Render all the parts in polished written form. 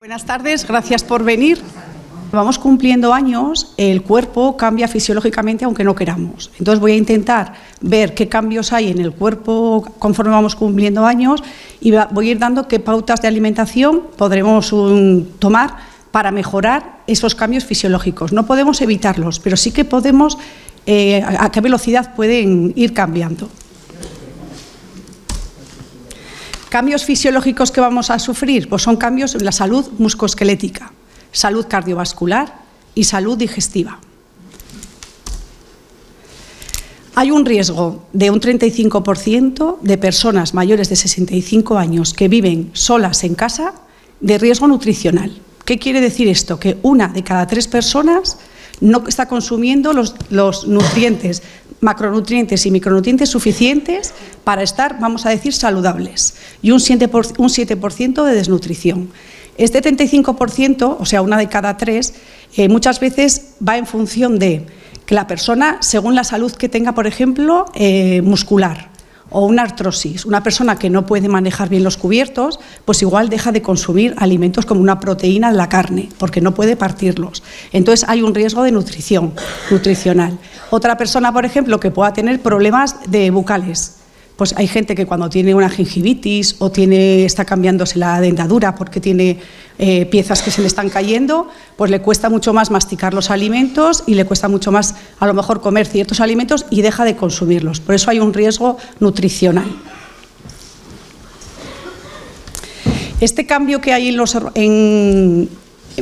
Buenas tardes, gracias por venir. Vamos cumpliendo años, el cuerpo cambia fisiológicamente aunque no queramos. Entonces voy a intentar ver qué cambios hay en el cuerpo conforme vamos cumpliendo años y voy a ir dando qué pautas de alimentación podremos tomar para mejorar esos cambios fisiológicos. No podemos evitarlos, pero sí que podemos a qué velocidad pueden ir cambiando. ¿Cambios fisiológicos que vamos a sufrir? Pues son cambios en la salud musculoesquelética, salud cardiovascular y salud digestiva. Hay un riesgo de un 35% de personas mayores de 65 años que viven solas en casa de riesgo nutricional. ¿Qué quiere decir esto? Que 1 de cada 3 personas no está consumiendo los nutrientes, macronutrientes y micronutrientes suficientes para estar, vamos a decir, saludables, y un 7% de desnutrición. Este 35%, o sea, 1 de cada 3, muchas veces va en función de que la persona, según la salud que tenga, por ejemplo, muscular, o una artrosis, una persona que no puede manejar bien los cubiertos, pues igual deja de consumir alimentos como una proteína de la carne, porque no puede partirlos. Entonces hay un riesgo de nutricional. Otra persona, por ejemplo, que pueda tener problemas de bucales, pues hay gente que cuando tiene una gingivitis o está cambiándose la dentadura porque tiene piezas que se le están cayendo, pues le cuesta mucho más masticar los alimentos y le cuesta mucho más a lo mejor comer ciertos alimentos y deja de consumirlos. Por eso hay un riesgo nutricional. Este cambio que hay en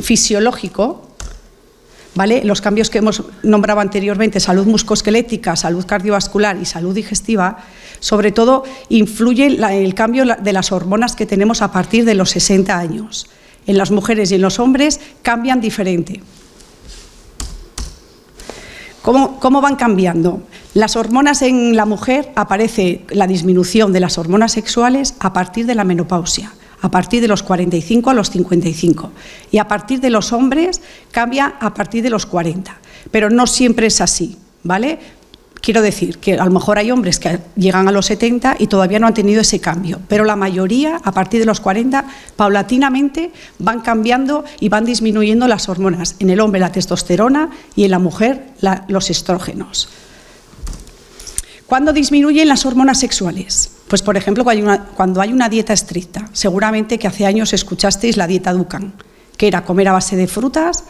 fisiológico, ¿vale? Los cambios que hemos nombrado anteriormente, salud musculoesquelética, salud cardiovascular y salud digestiva, sobre todo influye el cambio de las hormonas que tenemos a partir de los 60 años. En las mujeres y en los hombres cambian diferente. ¿Cómo van cambiando? Las hormonas en la mujer, aparece la disminución de las hormonas sexuales a partir de la menopausia, a partir de los 45 a los 55, y a partir de los hombres cambia a partir de los 40, pero no siempre es así, ¿vale? Quiero decir que a lo mejor hay hombres que llegan a los 70 y todavía no han tenido ese cambio, pero la mayoría, a partir de los 40, paulatinamente van cambiando y van disminuyendo las hormonas. En el hombre la testosterona y en la mujer los estrógenos. ¿Cuándo disminuyen las hormonas sexuales? Pues, por ejemplo, cuando hay una dieta estricta. Seguramente que hace años escuchasteis la dieta Dukan, que era comer a base de frutas,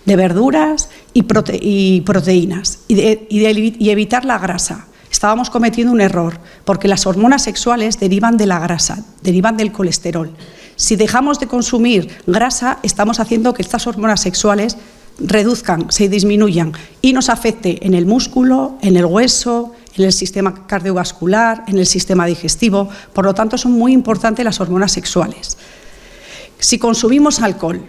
de verduras y proteínas y evitar la grasa. Estábamos cometiendo un error, porque las hormonas sexuales derivan de la grasa, derivan del colesterol. Si dejamos de consumir grasa, estamos haciendo que estas hormonas sexuales reduzcan, se disminuyan y nos afecte en el músculo, en el hueso, en el sistema cardiovascular, en el sistema digestivo. Por lo tanto, son muy importantes las hormonas sexuales. Si consumimos alcohol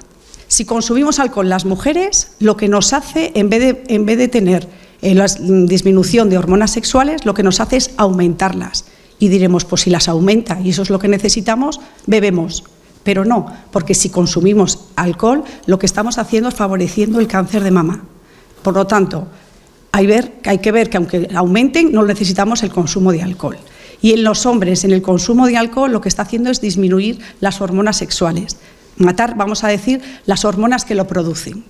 las mujeres, lo que nos hace, en vez de tener la disminución de hormonas sexuales, lo que nos hace es aumentarlas. Y diremos, pues si las aumenta y eso es lo que necesitamos, bebemos. Pero no, porque si consumimos alcohol, lo que estamos haciendo es favoreciendo el cáncer de mama. Por lo tanto, hay que ver que aunque aumenten, no necesitamos el consumo de alcohol. Y en los hombres, en el consumo de alcohol, lo que está haciendo es disminuir las hormonas sexuales. Matar, vamos a decir, las hormonas que lo producen.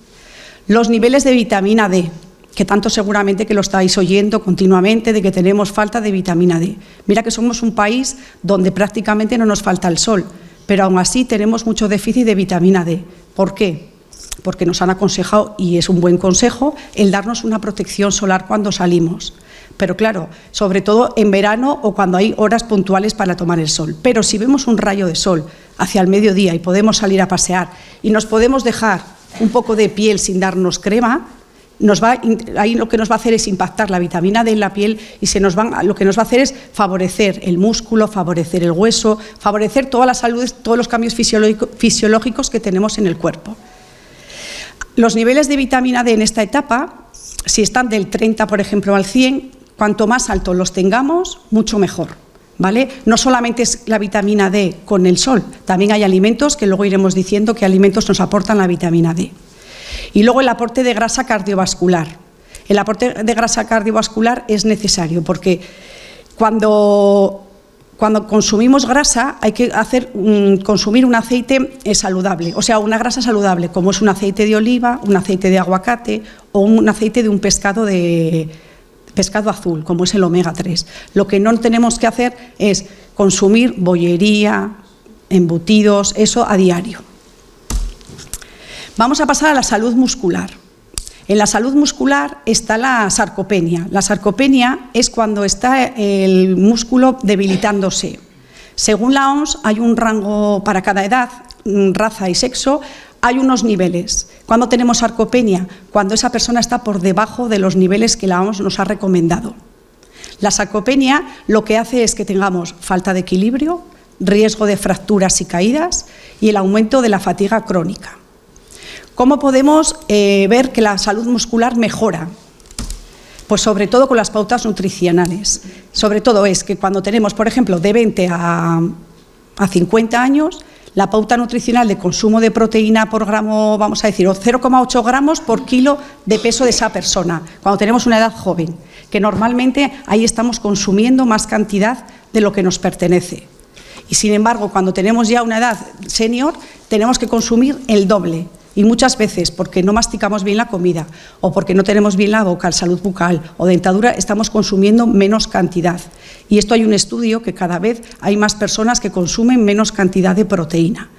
Los niveles de vitamina D, que tanto seguramente que lo estáis oyendo continuamente, de que tenemos falta de vitamina D. Mira que somos un país donde prácticamente no nos falta el sol, pero aún así tenemos mucho déficit de vitamina D. ¿Por qué? Porque nos han aconsejado, y es un buen consejo, el darnos una protección solar cuando salimos. Pero claro, sobre todo en verano o cuando hay horas puntuales para tomar el sol. Pero si vemos un rayo de sol hacia el mediodía y podemos salir a pasear y nos podemos dejar un poco de piel sin darnos crema, ahí lo que nos va a hacer es impactar la vitamina D en la piel y lo que nos va a hacer es favorecer el músculo, favorecer el hueso, favorecer toda la salud, todos los cambios fisiológicos que tenemos en el cuerpo. Los niveles de vitamina D en esta etapa, si están del 30, por ejemplo, al 100, cuanto más altos los tengamos, mucho mejor, ¿vale? No solamente es la vitamina D con el sol, también hay alimentos que luego iremos diciendo qué alimentos nos aportan la vitamina D. Y luego el aporte de grasa cardiovascular. El aporte de grasa cardiovascular es necesario porque cuando cuando consumimos grasa hay que consumir un aceite saludable, o sea, una grasa saludable, como es un aceite de oliva, un aceite de aguacate o un aceite de un pescado azul, como es el omega 3. Lo que no tenemos que hacer es consumir bollería, embutidos, eso a diario. Vamos a pasar a la salud muscular. En la salud muscular está la sarcopenia. La sarcopenia es cuando está el músculo debilitándose. Según la OMS, hay un rango para cada edad, raza y sexo, hay unos niveles. ¿Cuándo tenemos sarcopenia? Cuando esa persona está por debajo de los niveles que la OMS nos ha recomendado. La sarcopenia lo que hace es que tengamos falta de equilibrio, riesgo de fracturas y caídas y el aumento de la fatiga crónica. ¿Cómo podemos ver que la salud muscular mejora? Pues sobre todo con las pautas nutricionales. Sobre todo es que cuando tenemos, por ejemplo, de 20 a 50 años, la pauta nutricional de consumo de proteína por gramo, vamos a decir, 0,8 gramos por kilo de peso de esa persona, cuando tenemos una edad joven, que normalmente ahí estamos consumiendo más cantidad de lo que nos pertenece. Y sin embargo, cuando tenemos ya una edad senior, tenemos que consumir el doble. Y muchas veces, porque no masticamos bien la comida o porque no tenemos bien la boca, salud bucal o dentadura, estamos consumiendo menos cantidad. Y esto hay un estudio que cada vez hay más personas que consumen menos cantidad de proteína.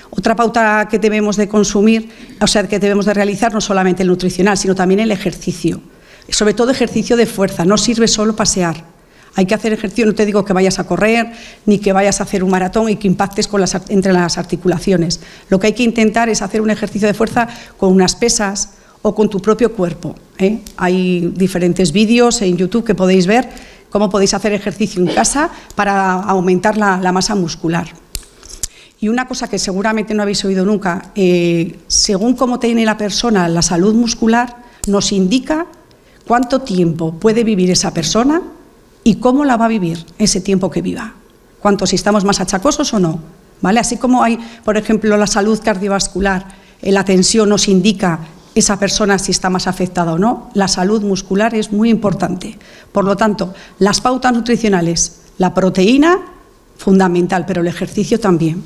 Otra pauta que debemos de consumir, o sea, que debemos de realizar, no solamente el nutricional, sino también el ejercicio. Sobre todo ejercicio de fuerza, no sirve solo pasear. Hay que hacer ejercicio, no te digo que vayas a correr, ni que vayas a hacer un maratón y que impactes entre las articulaciones. Lo que hay que intentar es hacer un ejercicio de fuerza con unas pesas o con tu propio cuerpo. Hay diferentes vídeos en YouTube que podéis ver cómo podéis hacer ejercicio en casa para aumentar la masa muscular. Y una cosa que seguramente no habéis oído nunca, según cómo tiene la persona la salud muscular, nos indica cuánto tiempo puede vivir esa persona y cómo la va a vivir ese tiempo que viva. Cuánto, si estamos más achacosos o no, ¿vale? Así como hay, por ejemplo, la salud cardiovascular, la tensión nos indica esa persona si está más afectada o no, la salud muscular es muy importante. Por lo tanto, las pautas nutricionales, la proteína, fundamental, pero el ejercicio también.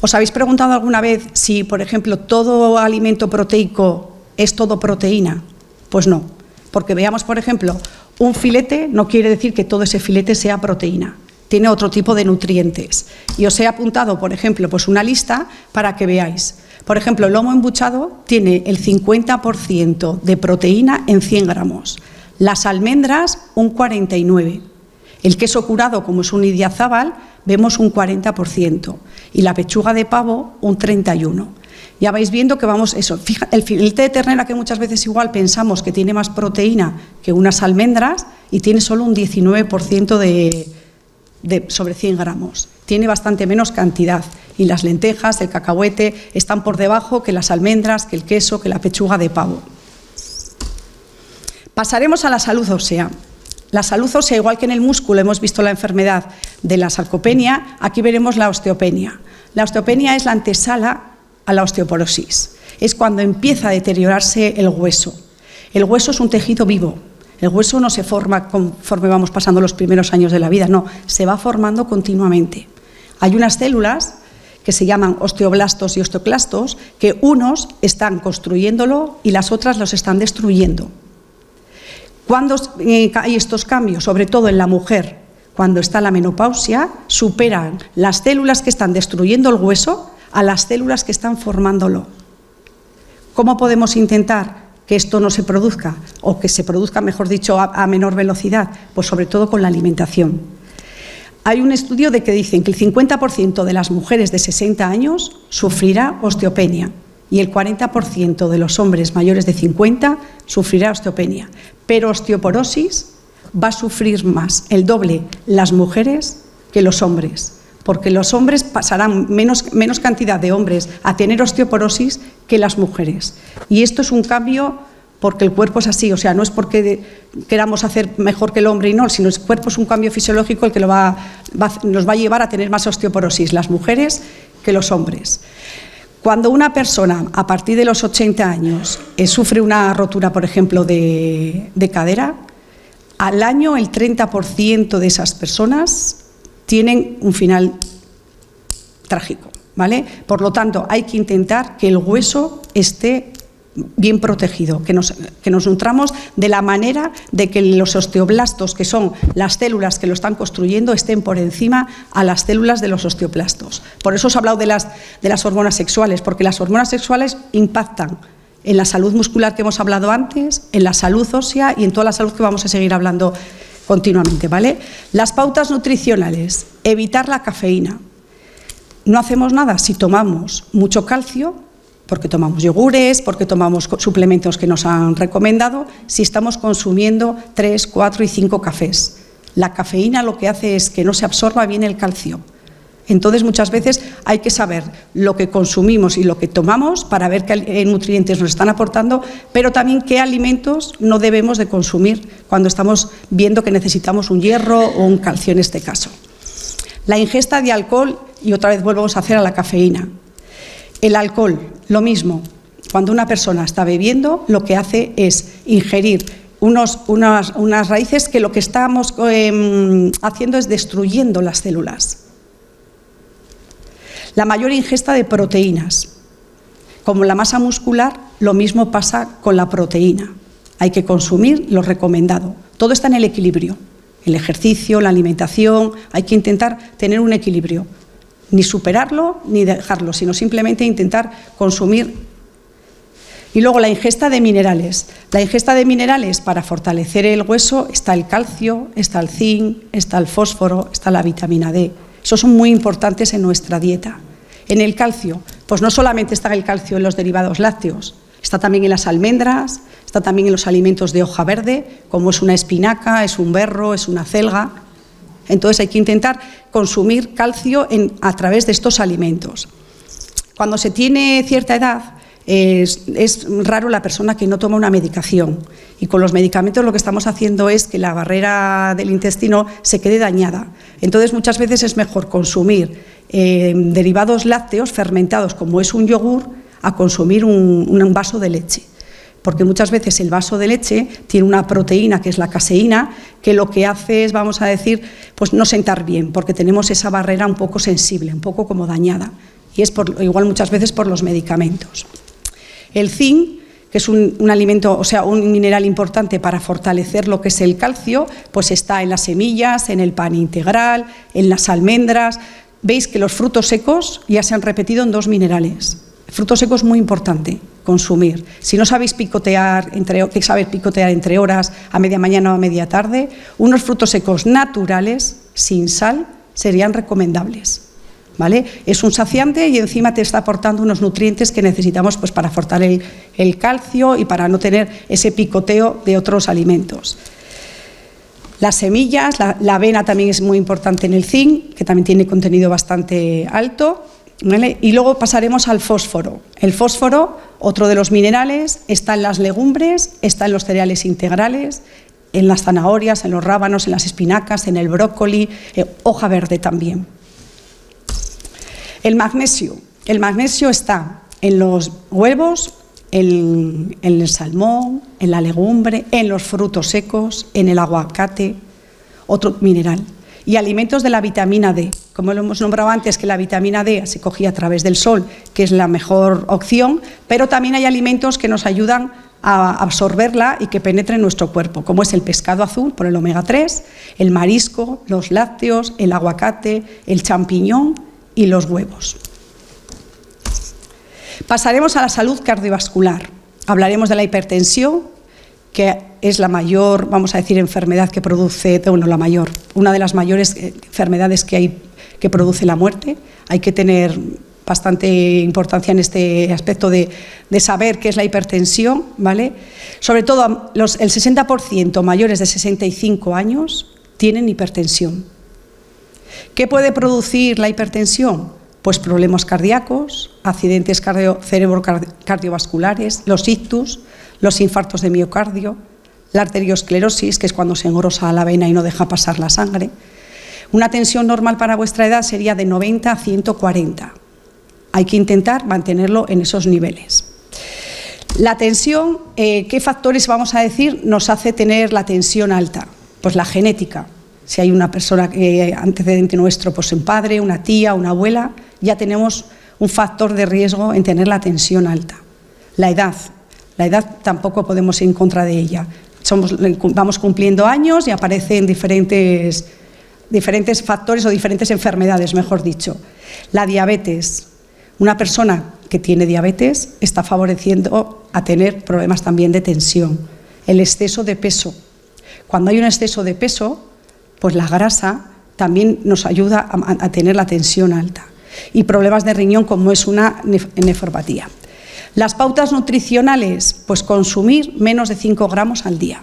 ¿Os habéis preguntado alguna vez si, por ejemplo, todo alimento proteico es todo proteína? Pues no, porque veamos, por ejemplo, un filete no quiere decir que todo ese filete sea proteína, tiene otro tipo de nutrientes. Y os he apuntado, por ejemplo, pues una lista para que veáis. Por ejemplo, el lomo embuchado tiene el 50% de proteína en 100 gramos, las almendras un 49%, el queso curado, como es un idiazábal, vemos un 40% y la pechuga de pavo un 31%. Ya vais viendo que vamos, eso, el filete de ternera que muchas veces igual pensamos que tiene más proteína que unas almendras y tiene solo un 19% sobre 100 gramos. Tiene bastante menos cantidad y las lentejas, el cacahuete están por debajo que las almendras, que el queso, que la pechuga de pavo. Pasaremos a la salud ósea. La salud ósea, igual que en el músculo hemos visto la enfermedad de la sarcopenia, aquí veremos la osteopenia. La osteopenia es la antesala a la osteoporosis. Es cuando empieza a deteriorarse el hueso. El hueso es un tejido vivo. El hueso no se forma conforme vamos pasando los primeros años de la vida, no, se va formando continuamente. Hay unas células que se llaman osteoblastos y osteoclastos, que unos están construyéndolo y las otras los están destruyendo. Cuando hay estos cambios, sobre todo en la mujer, cuando está la menopausia, superan las células que están destruyendo el hueso a las células que están formándolo. ¿Cómo podemos intentar que esto no se produzca, o que se produzca, mejor dicho, a menor velocidad? Pues sobre todo con la alimentación. Hay un estudio que dicen que el 50% de las mujeres de 60 años sufrirá osteopenia y el 40% de los hombres mayores de 50 sufrirá osteopenia. Pero osteoporosis va a sufrir más, el doble, las mujeres que los hombres, porque los hombres pasarán menos cantidad de hombres a tener osteoporosis que las mujeres. Y esto es un cambio porque el cuerpo es así, o sea, no es porque queramos hacer mejor que el hombre y no, sino el cuerpo es un cambio fisiológico el que nos va a llevar a tener más osteoporosis, las mujeres que los hombres. Cuando una persona a partir de los 80 años sufre una rotura, por ejemplo, de cadera, al año el 30% de esas personas tienen un final trágico, ¿vale? Por lo tanto, hay que intentar que el hueso esté bien protegido, que nos nutramos de la manera de que los osteoblastos, que son las células que lo están construyendo, estén por encima a las células de los osteoplastos. Por eso os he hablado de las hormonas sexuales, porque las hormonas sexuales impactan en la salud muscular que hemos hablado antes, en la salud ósea y en toda la salud que vamos a seguir hablando continuamente, ¿vale? Las pautas nutricionales, evitar la cafeína. No hacemos nada si tomamos mucho calcio, porque tomamos yogures, porque tomamos suplementos que nos han recomendado, si estamos consumiendo 3, 4 y 5 cafés. La cafeína lo que hace es que no se absorba bien el calcio. Entonces, muchas veces hay que saber lo que consumimos y lo que tomamos para ver qué nutrientes nos están aportando, pero también qué alimentos no debemos de consumir cuando estamos viendo que necesitamos un hierro o un calcio en este caso. La ingesta de alcohol, y otra vez volvemos a hacer a la cafeína. El alcohol, lo mismo. Cuando una persona está bebiendo, lo que hace es ingerir unas raíces que lo que estamos haciendo es destruyendo las células. La mayor ingesta de proteínas. Como la masa muscular, lo mismo pasa con la proteína. Hay que consumir lo recomendado. Todo está en el equilibrio. El ejercicio, la alimentación, hay que intentar tener un equilibrio. Ni superarlo ni dejarlo, sino simplemente intentar consumir. Y luego la ingesta de minerales. La ingesta de minerales para fortalecer el hueso está el calcio, está el zinc, está el fósforo, está la vitamina D. Esos son muy importantes en nuestra dieta. En el calcio, pues no solamente está el calcio en los derivados lácteos, está también en las almendras, está también en los alimentos de hoja verde, como es una espinaca, es un berro, es una acelga. Entonces hay que intentar consumir calcio a través de estos alimentos. Cuando se tiene cierta edad, es raro la persona que no toma una medicación, y con los medicamentos lo que estamos haciendo es que la barrera del intestino se quede dañada. Entonces muchas veces es mejor consumir derivados lácteos fermentados, como es un yogur, a consumir un vaso de leche. Porque muchas veces el vaso de leche tiene una proteína que es la caseína, que lo que hace es, vamos a decir, pues no sentar bien, porque tenemos esa barrera un poco sensible, un poco como dañada, y es igual muchas veces por los medicamentos. El zinc, que es un alimento, o sea, un mineral importante para fortalecer lo que es el calcio, pues está en las semillas, en el pan integral, en las almendras. Veis que los frutos secos ya se han repetido en 2 minerales. El fruto seco es muy importante consumir. Si no sabéis picotear entre horas, a media mañana o a media tarde, unos frutos secos naturales, sin sal, serían recomendables, ¿vale? Es un saciante y encima te está aportando unos nutrientes que necesitamos pues, para fortalecer el calcio y para no tener ese picoteo de otros alimentos. Las semillas, la avena también es muy importante en el zinc, que también tiene contenido bastante alto, ¿vale? Y luego pasaremos al fósforo. El fósforo, otro de los minerales, está en las legumbres, está en los cereales integrales, en las zanahorias, en los rábanos, en las espinacas, en el brócoli, hoja verde también. El magnesio está en los huevos, en el salmón, en la legumbre, en los frutos secos, en el aguacate, otro mineral. Y alimentos de la vitamina D. Como lo hemos nombrado antes, que la vitamina D se cogía a través del sol, que es la mejor opción, pero también hay alimentos que nos ayudan a absorberla y que penetre en nuestro cuerpo, como es el pescado azul por el omega 3, el marisco, los lácteos, el aguacate, el champiñón y los huevos. Pasaremos a la salud cardiovascular. Hablaremos de la hipertensión, que es la mayor, vamos a decir, enfermedad que produce, una de las mayores enfermedades que produce la muerte. Hay que tener bastante importancia en este aspecto de saber qué es la hipertensión, ¿vale? Sobre todo el 60% mayores de 65 años tienen hipertensión. ¿Qué puede producir la hipertensión? Pues problemas cardíacos, accidentes cardiovasculares, los ictus, los infartos de miocardio, la arteriosclerosis, que es cuando se engrosa la vena y no deja pasar la sangre. Una tensión normal para vuestra edad sería de 90 a 140. Hay que intentar mantenerlo en esos niveles. La tensión, ¿qué factores vamos a decir nos hace tener la tensión alta? Pues la genética. Si hay una persona antecedente nuestro, pues un padre, una tía, una abuela, ya tenemos un factor de riesgo en tener la tensión alta. La edad tampoco podemos ir en contra de ella. Vamos cumpliendo años y aparecen diferentes factores o diferentes enfermedades, mejor dicho. La diabetes. Una persona que tiene diabetes está favoreciendo a tener problemas también de tensión. El exceso de peso. Cuando hay un exceso de peso, pues la grasa también nos ayuda a tener la tensión alta. Y problemas de riñón, como es una nefropatía. Las pautas nutricionales, pues consumir menos de 5 gramos al día.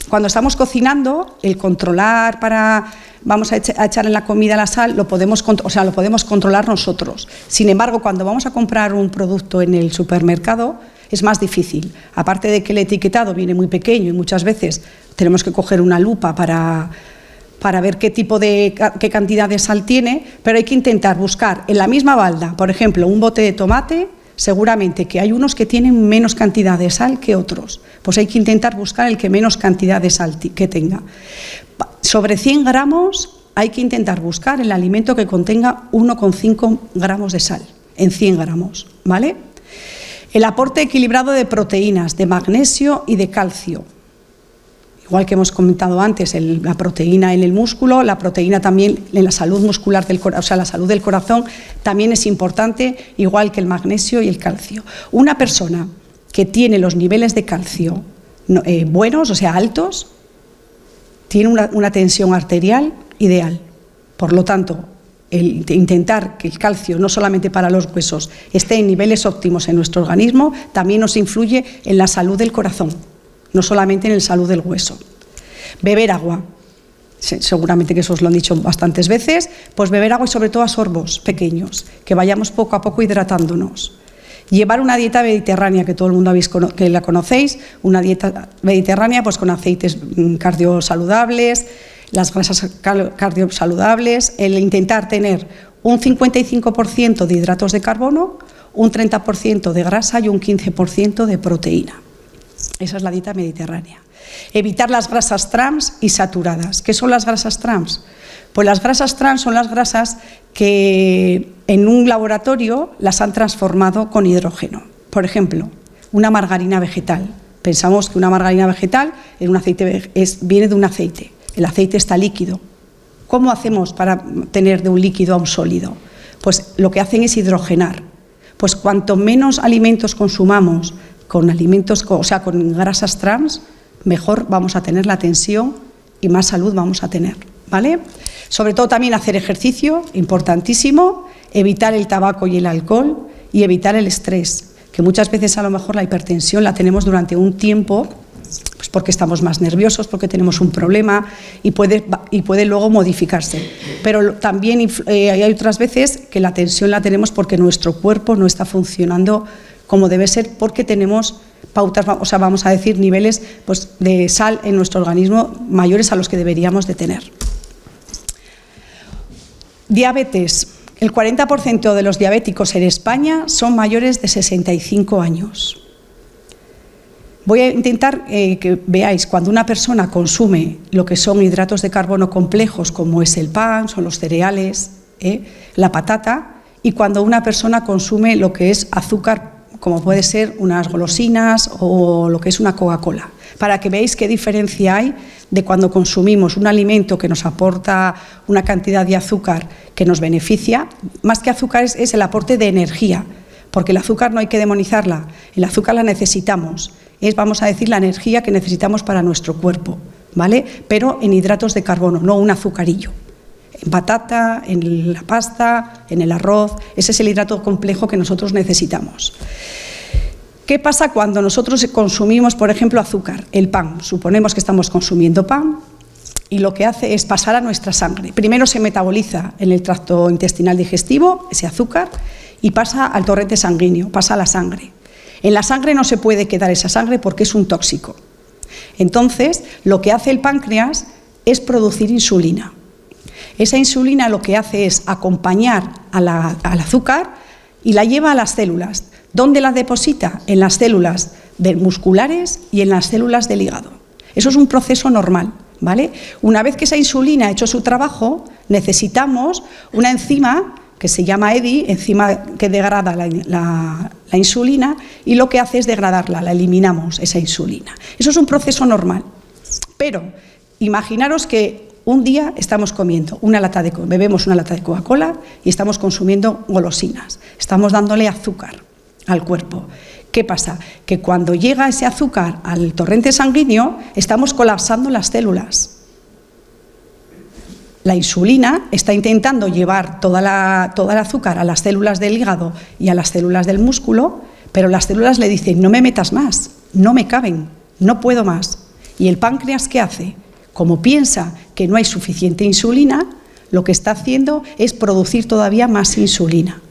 Cuando estamos cocinando, el controlar vamos a echar en la comida la sal, lo podemos controlar nosotros. Sin embargo, cuando vamos a comprar un producto en el supermercado, es más difícil. Aparte de que el etiquetado viene muy pequeño y muchas veces tenemos que coger una lupa para ver qué cantidad de sal tiene, pero hay que intentar buscar en la misma balda, por ejemplo, un bote de tomate, seguramente que hay unos que tienen menos cantidad de sal que otros, pues hay que intentar buscar el que menos cantidad de sal que tenga. Sobre 100 gramos hay que intentar buscar el alimento que contenga 1,5 gramos de sal, en 100 gramos, ¿vale? El aporte equilibrado de proteínas, de magnesio y de calcio. Igual que hemos comentado antes, la proteína en el músculo, la proteína también en la salud muscular la salud del corazón también es importante, igual que el magnesio y el calcio. Una persona que tiene los niveles de calcio buenos, o sea, altos, tiene una tensión arterial ideal. Por lo tanto, intentar que el calcio, no solamente para los huesos, esté en niveles óptimos en nuestro organismo, también nos influye en la salud del corazón, no solamente en la salud del hueso. Beber agua, seguramente que eso os lo han dicho bastantes veces, pues beber agua y sobre todo a sorbos pequeños, que vayamos poco a poco hidratándonos. Llevar una dieta mediterránea, que todo el mundo que la conocéis, una dieta mediterránea pues con aceites cardiosaludables, las grasas cardiosaludables, el intentar tener un 55% de hidratos de carbono, un 30% de grasa y un 15% de proteína. Esa es la dieta mediterránea. Evitar las grasas trans y saturadas. ¿Qué son las grasas trans? Pues las grasas trans son las grasas que en un laboratorio las han transformado con hidrógeno. Por ejemplo, una margarina vegetal. Pensamos que una margarina vegetal viene de un aceite. El aceite está líquido. ¿Cómo hacemos para tener de un líquido a un sólido? Pues lo que hacen es hidrogenar. Pues cuanto menos alimentos consumamos con grasas trans, mejor vamos a tener la tensión y más salud vamos a tener, ¿vale? Sobre todo también hacer ejercicio, importantísimo, evitar el tabaco y el alcohol y evitar el estrés, que muchas veces a lo mejor la hipertensión la tenemos durante un tiempo, pues porque estamos más nerviosos, porque tenemos un problema y puede luego modificarse. Pero también hay otras veces que la tensión la tenemos porque nuestro cuerpo no está funcionando como debe ser, porque tenemos pautas, vamos a decir, niveles pues, de sal en nuestro organismo mayores a los que deberíamos de tener. Diabetes. El 40% de los diabéticos en España son mayores de 65 años. Voy a intentar que veáis, cuando una persona consume lo que son hidratos de carbono complejos, como es el pan, son los cereales, la patata, y cuando una persona consume lo que es azúcar, como puede ser unas golosinas o lo que es una Coca-Cola, para que veáis qué diferencia hay de cuando consumimos un alimento que nos aporta una cantidad de azúcar que nos beneficia. Más que azúcar es el aporte de energía, porque el azúcar no hay que demonizarla, el azúcar la necesitamos, es, vamos a decir, la energía que necesitamos para nuestro cuerpo, ¿vale? Pero en hidratos de carbono, no un azucarillo. En patata, en la pasta, en el arroz, ese es el hidrato complejo que nosotros necesitamos. ¿Qué pasa cuando nosotros consumimos, por ejemplo, azúcar? El pan. Suponemos que estamos consumiendo pan y lo que hace es pasar a nuestra sangre. Primero se metaboliza en el tracto intestinal digestivo, ese azúcar, y pasa al torrente sanguíneo, pasa a la sangre. En la sangre no se puede quedar esa sangre porque es un tóxico. Entonces, lo que hace el páncreas es producir insulina. Esa insulina lo que hace es acompañar al azúcar y la lleva a las células. ¿Dónde la deposita? En las células musculares y en las células del hígado. Eso es un proceso normal, ¿vale? Una vez que esa insulina ha hecho su trabajo, necesitamos una enzima que se llama EDI, enzima que degrada la insulina, y lo que hace es degradarla, la eliminamos, esa insulina. Eso es un proceso normal. Pero imaginaros que un día estamos comiendo bebemos una lata de Coca-Cola y estamos consumiendo golosinas, estamos dándole azúcar al cuerpo. ¿Qué pasa? Que cuando llega ese azúcar al torrente sanguíneo, estamos colapsando las células. La insulina está intentando llevar todo el azúcar a las células del hígado y a las células del músculo, pero las células le dicen, no me metas más, no me caben, no puedo más. ¿Y el páncreas qué hace? Como piensa que no hay suficiente insulina, lo que está haciendo es producir todavía más insulina.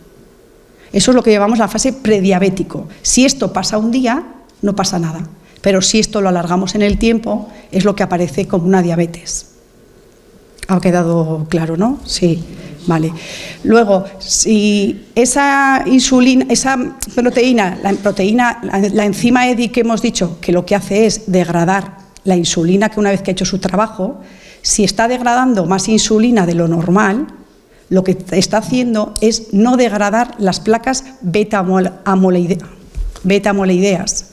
Eso es lo que llamamos la fase prediabético. Si esto pasa un día, no pasa nada, pero si esto lo alargamos en el tiempo, es lo que aparece como una diabetes. ¿Ha quedado claro, no? Sí, vale. Luego, si esa insulina, esa proteína, la enzima EDI que hemos dicho, que lo que hace es degradar la insulina, que una vez que ha hecho su trabajo, si está degradando más insulina de lo normal, lo que está haciendo es no degradar las placas beta-amiloideas,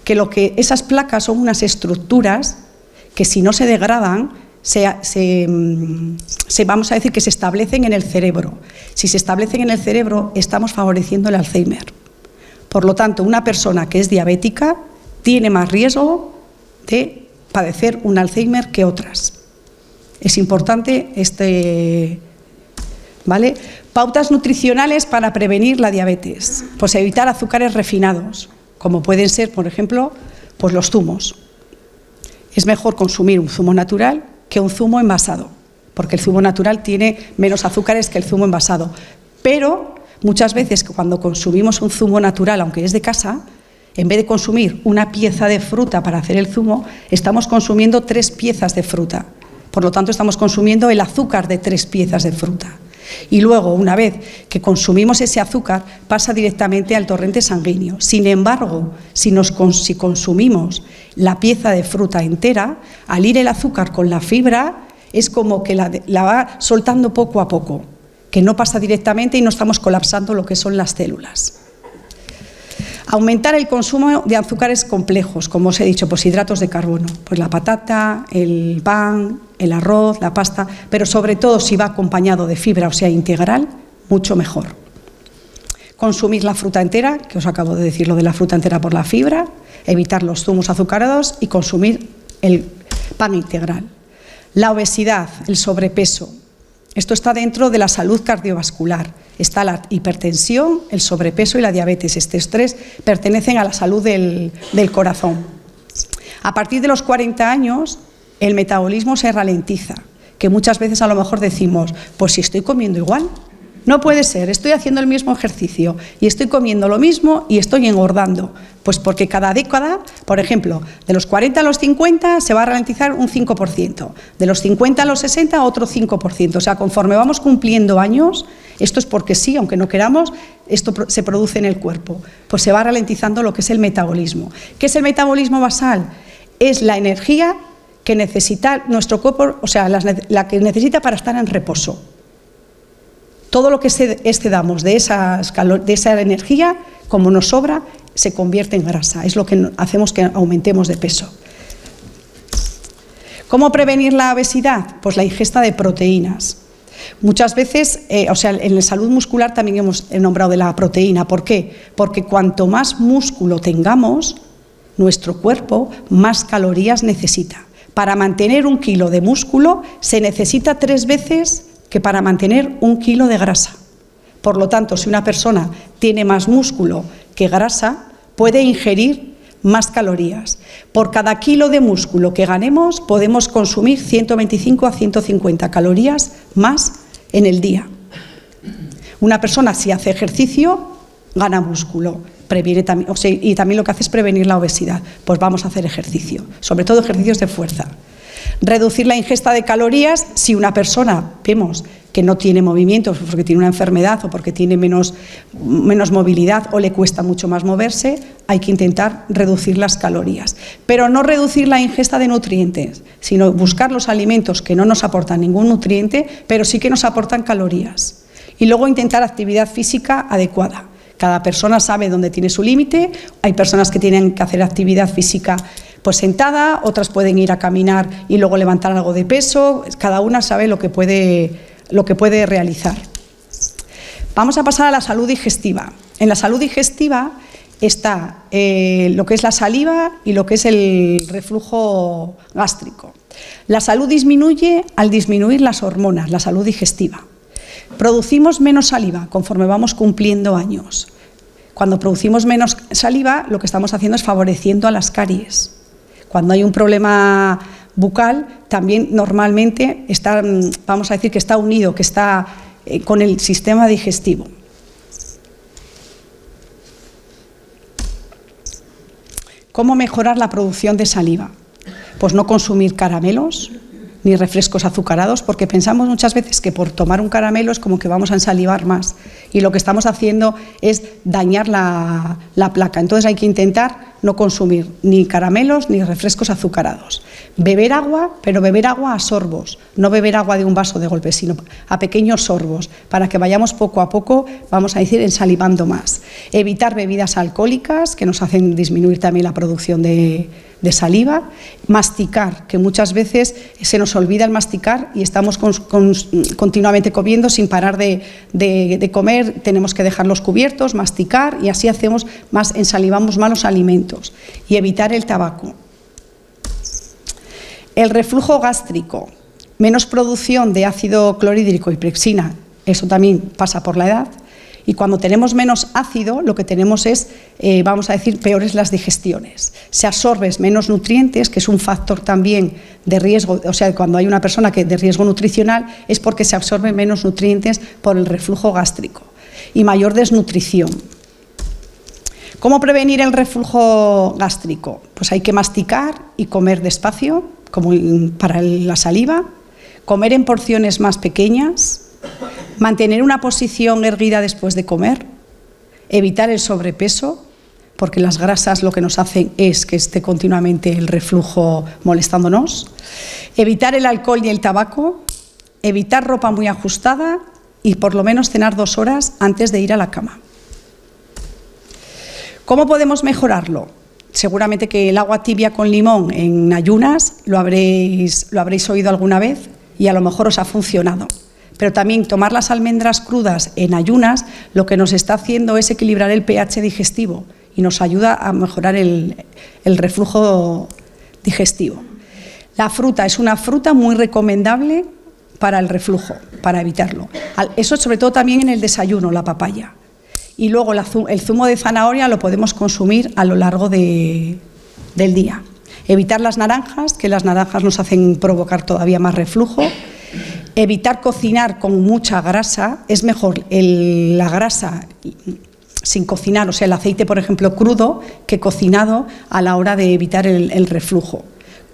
que esas placas son unas estructuras que si no se degradan, vamos a decir que se establecen en el cerebro. Si se establecen en el cerebro, estamos favoreciendo el Alzheimer. Por lo tanto, una persona que es diabética tiene más riesgo de padecer un Alzheimer que otras. Es importante ¿vale? Pautas nutricionales para prevenir la diabetes. Pues evitar azúcares refinados, como pueden ser, por ejemplo, pues los zumos. Es mejor consumir un zumo natural que un zumo envasado, porque el zumo natural tiene menos azúcares que el zumo envasado. Pero muchas veces cuando consumimos un zumo natural, aunque es de casa, en vez de consumir una pieza de fruta para hacer el zumo, estamos consumiendo 3 piezas de fruta. Por lo tanto, estamos consumiendo el azúcar de 3 piezas de fruta. Y luego, una vez que consumimos ese azúcar, pasa directamente al torrente sanguíneo. Sin embargo, si consumimos la pieza de fruta entera, al ir el azúcar con la fibra, es como que la va soltando poco a poco, que no pasa directamente y no estamos colapsando lo que son las células. Aumentar el consumo de azúcares complejos, como os he dicho, pues hidratos de carbono, pues la patata, el pan, el arroz, la pasta, pero sobre todo si va acompañado de fibra, o sea, integral, mucho mejor. Consumir la fruta entera, que os acabo de decir lo de la fruta entera por la fibra, evitar los zumos azucarados y consumir el pan integral. La obesidad, el sobrepeso, esto está dentro de la salud cardiovascular. Está la hipertensión, el sobrepeso y la diabetes. Estos 3 pertenecen a la salud del corazón. A partir de los 40 años, el metabolismo se ralentiza, que muchas veces a lo mejor decimos, pues si estoy comiendo igual, no puede ser, estoy haciendo el mismo ejercicio y estoy comiendo lo mismo y estoy engordando. Pues porque cada década, por ejemplo, de los 40 a los 50 se va a ralentizar un 5%, de los 50 a los 60 otro 5%. O sea, conforme vamos cumpliendo años, esto es porque sí, aunque no queramos, esto se produce en el cuerpo, pues se va ralentizando lo que es el metabolismo. ¿Qué es el metabolismo basal? Es la energía que necesita nuestro cuerpo, o sea, la que necesita para estar en reposo. Todo lo que excedamos de esa energía, como nos sobra, se convierte en grasa. Es lo que hacemos que aumentemos de peso. ¿Cómo prevenir la obesidad? Pues la ingesta de proteínas. Muchas veces, en la salud muscular también hemos nombrado de la proteína. ¿Por qué? Porque cuanto más músculo tengamos, nuestro cuerpo más calorías necesita. Para mantener 1 kilo de músculo se necesita 3 veces que para mantener 1 kilo de grasa. Por lo tanto, si una persona tiene más músculo que grasa, puede ingerir más calorías. Por cada kilo de músculo que ganemos, podemos consumir 125 a 150 calorías más en el día. Una persona, si hace ejercicio, gana músculo. Previene también, y también lo que hace es prevenir la obesidad. Pues vamos a hacer ejercicio, sobre todo ejercicios de fuerza. Reducir la ingesta de calorías. Si una persona vemos que no tiene movimientos porque tiene una enfermedad o porque tiene menos movilidad o le cuesta mucho más moverse, hay que intentar reducir las calorías. Pero no reducir la ingesta de nutrientes, sino buscar los alimentos que no nos aportan ningún nutriente, pero sí que nos aportan calorías. Y luego intentar actividad física adecuada. Cada persona sabe dónde tiene su límite. Hay personas que tienen que hacer actividad física pues sentada, otras pueden ir a caminar y luego levantar algo de peso. Cada una sabe lo que puede realizar. Vamos a pasar a la salud digestiva. En la salud digestiva está lo que es la saliva y lo que es el reflujo gástrico. La salud disminuye al disminuir las hormonas, la salud digestiva. Producimos menos saliva conforme vamos cumpliendo años. Cuando producimos menos saliva, lo que estamos haciendo es favoreciendo a las caries. Cuando hay un problema bucal, también normalmente está, vamos a decir que está unido, que está con el sistema digestivo. ¿Cómo mejorar la producción de saliva? Pues no consumir caramelos ni refrescos azucarados, porque pensamos muchas veces que por tomar un caramelo es como que vamos a ensalivar más, y lo que estamos haciendo es dañar la placa. Entonces hay que intentar no consumir ni caramelos ni refrescos azucarados. Beber agua, pero beber agua a sorbos, no beber agua de un vaso de golpe, sino a pequeños sorbos, para que vayamos poco a poco, vamos a decir, ensalivando más. Evitar bebidas alcohólicas, que nos hacen disminuir también la producción de saliva. Masticar, que muchas veces se nos olvida el masticar y estamos continuamente comiendo sin parar de comer, tenemos que dejarlos cubiertos, masticar, y así hacemos más, ensalivamos más los alimentos. Y evitar el tabaco. El reflujo gástrico, menos producción de ácido clorhídrico y pepsina, eso también pasa por la edad. Y cuando tenemos menos ácido, lo que tenemos es, vamos a decir, peores las digestiones. Se absorben menos nutrientes, que es un factor también de riesgo, o sea, cuando hay una persona que de riesgo nutricional es porque se absorben menos nutrientes por el reflujo gástrico. Y mayor desnutrición. ¿Cómo prevenir el reflujo gástrico? Pues hay que masticar y comer despacio, como para la saliva, comer en porciones más pequeñas, mantener una posición erguida después de comer, evitar el sobrepeso, porque las grasas lo que nos hacen es que esté continuamente el reflujo molestándonos, evitar el alcohol y el tabaco, evitar ropa muy ajustada y por lo menos cenar 2 horas antes de ir a la cama. ¿Cómo podemos mejorarlo? Seguramente que el agua tibia con limón en ayunas lo habréis oído alguna vez y a lo mejor os ha funcionado. Pero también tomar las almendras crudas en ayunas lo que nos está haciendo es equilibrar el pH digestivo y nos ayuda a mejorar el reflujo digestivo. La fruta es una fruta muy recomendable para el reflujo, para evitarlo. Eso sobre todo también en el desayuno, la papaya. Y luego el zumo de zanahoria lo podemos consumir a lo largo del día. Evitar las naranjas, que las naranjas nos hacen provocar todavía más reflujo. Evitar cocinar con mucha grasa, es mejor la grasa sin cocinar, o sea, el aceite, por ejemplo, crudo, que cocinado a la hora de evitar el reflujo.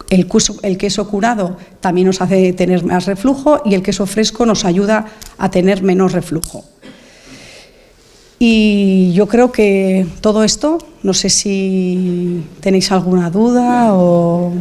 El queso curado también nos hace tener más reflujo y el queso fresco nos ayuda a tener menos reflujo. Y yo creo que todo esto, no sé si tenéis alguna duda o...